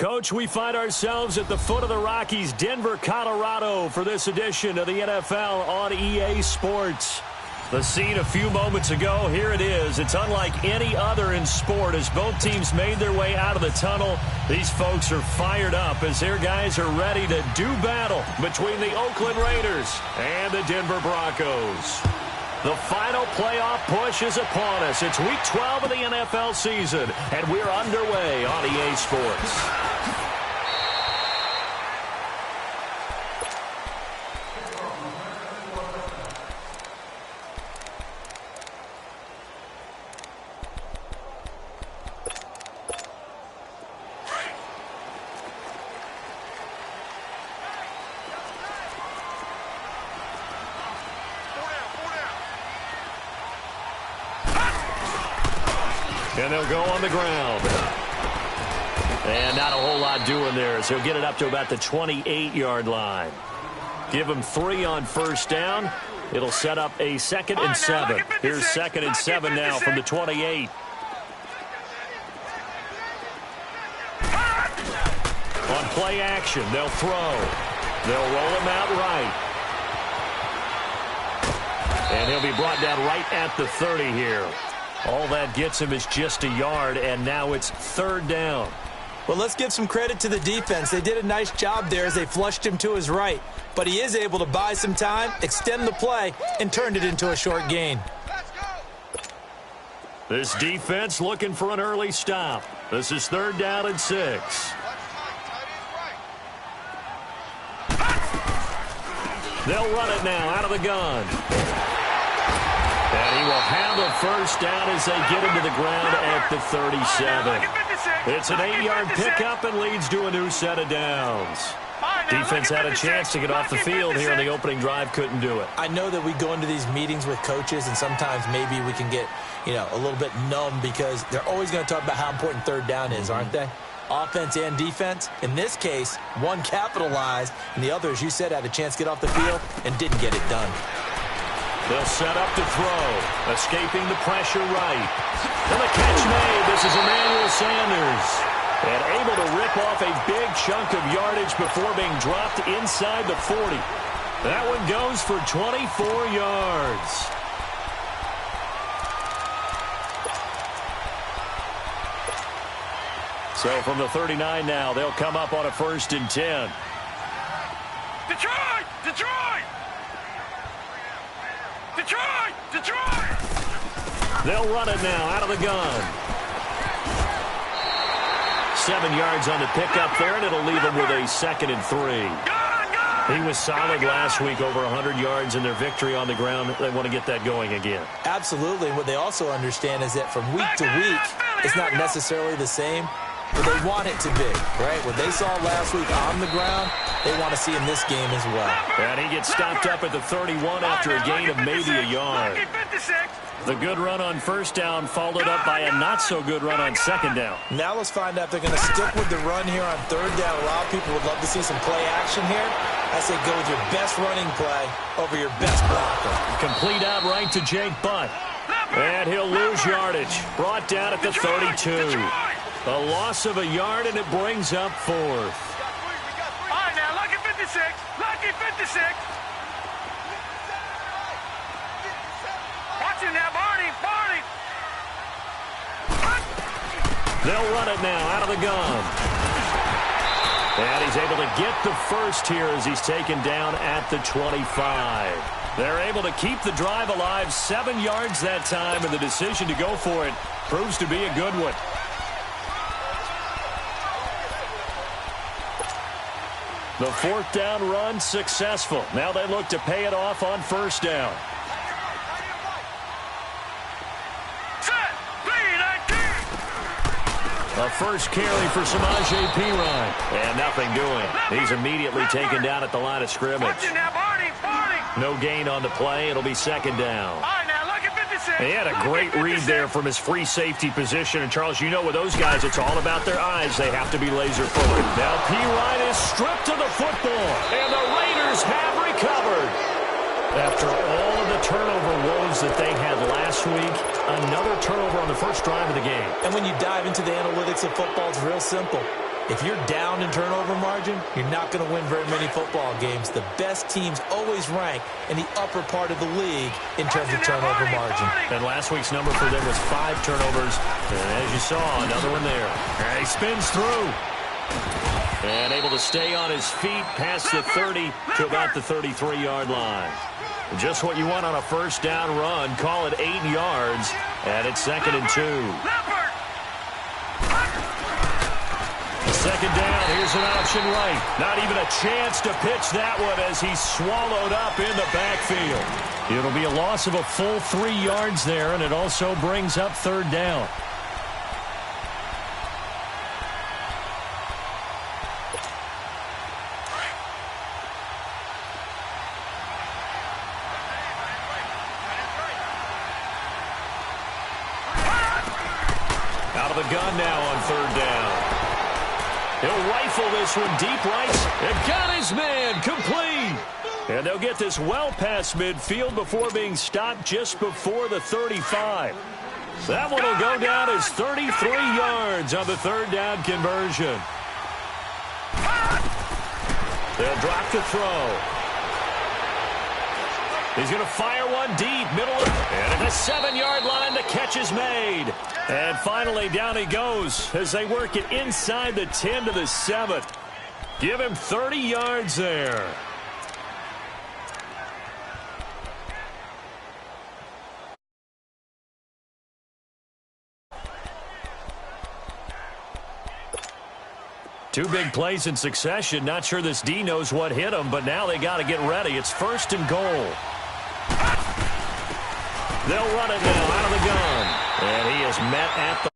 Coach, we find ourselves at the foot of the Rockies, Denver, Colorado, for this edition of the NFL on EA Sports. The scene a few moments ago, here it is. It's unlike any other in sport as both teams made their way out of the tunnel. These folks are fired up as their guys are ready to do battle between the Oakland Raiders and the Denver Broncos. The final playoff push is upon us. It's Week 12 of the NFL season, and we're underway on EA Sports. And they'll go on the ground. And not a whole lot doing there, so he'll get it up to about the 28-yard line. Give him 3 on first down. It'll set up a 2nd and 7. Here's 2nd and 7 now from the 28. On play action, they'll throw. They'll roll him out right. And he'll be brought down right at the 30 here. All that gets him is just a yard, and now it's 3rd down. Well, let's give some credit to the defense. They did a nice job there as they flushed him to his right. But he is able to buy some time, extend the play, and turned it into a short gain. This defense looking for an early stop. This is 3rd down and 6. They'll run it now out of the gun. And he will handle first down as they get him to the ground at the 37. It's an 8-yard pickup and leads to a new set of downs. Defense had a chance to get off the field here in the opening drive, couldn't do it. I know that we go into these meetings with coaches, and sometimes maybe we can get, a little bit numb because they're always going to talk about how important 3rd down is, aren't they? Offense and defense. In this case, one capitalized, and the other, as you said, had a chance to get off the field and didn't get it done. They'll set up to throw, escaping the pressure right. And the catch made. This is Emmanuel Sanders. And able to rip off a big chunk of yardage before being dropped inside the 40. That one goes for 24 yards. So from the 39 now, they'll come up on a 1st and 10. Detroit! Detroit! Detroit! Detroit! They'll run it now out of the gun. 7 yards on the pickup there, and it'll leave them with a 2nd and 3. He was solid last week, over 100 yards in their victory on the ground. They want to get that going again. Absolutely. What they also understand is that from week to week, it's not necessarily the same, but they want it to be, right? What they saw last week on the ground, they want to see in this game as well. And he gets stopped up at the 31 after a gain of maybe a yard. The good run on first down followed up by a not-so-good run on 2nd down. Now let's find out if they're going to stick with the run here on 3rd down. A lot of people would love to see some play action here. I say go with your best running play over your best blocker. Complete out right to Jake Butt. And he'll lose yardage. Brought down at the 32. A loss of a yard, and it brings up 4th. All right, now, lucky 56. Lucky 56. Watch him now, Barney. Barney. They'll run it now out of the gun. And he's able to get the first here as he's taken down at the 25. They're able to keep the drive alive, 7 yards that time, and the decision to go for it proves to be a good one. The 4th down run successful. Now they look to pay it off on first down. A first carry for Samaje Perine. And nothing doing. He's immediately taken down at the line of scrimmage. No gain on the play. It'll be 2nd down. He had a great read there from his free safety position. And, Charles, you know with those guys, it's all about their eyes. They have to be laser-focused. Now Perine is stripped of the football. And the Raiders have recovered. After all of the turnover woes that they had last week, another turnover on the first drive of the game. And when you dive into the analytics of football, it's real simple. If you're down in turnover margin, you're not going to win very many football games. The best teams always rank in the upper part of the league in terms of turnover margin. And last week's number for them was 5 turnovers. And as you saw, another one there. And he spins through. And able to stay on his feet past the 30 to about the 33-yard line. Just what you want on a first down run. Call it 8 yards. And it's 2nd and 2. Second down, here's an option right. Not even a chance to pitch that one as he's swallowed up in the backfield. It'll be a loss of a full 3 yards there, and it also brings up 3rd down. Out of the gun now on 3rd down. He'll rifle this one deep right and got his man complete. And they'll get this well past midfield before being stopped just before the 35. That one will go down as 33 yards on the 3rd down conversion. They'll drop the throw. He's going to fire one deep, middle, and at the 7-yard line, the catch is made. And finally, down he goes as they work it inside the 10 to the 7. Give him 30 yards there. Two big plays in succession. Not sure this D knows what hit him, but now they got to get ready. It's 1st and goal. They'll run it now out of the gun. And he is met at the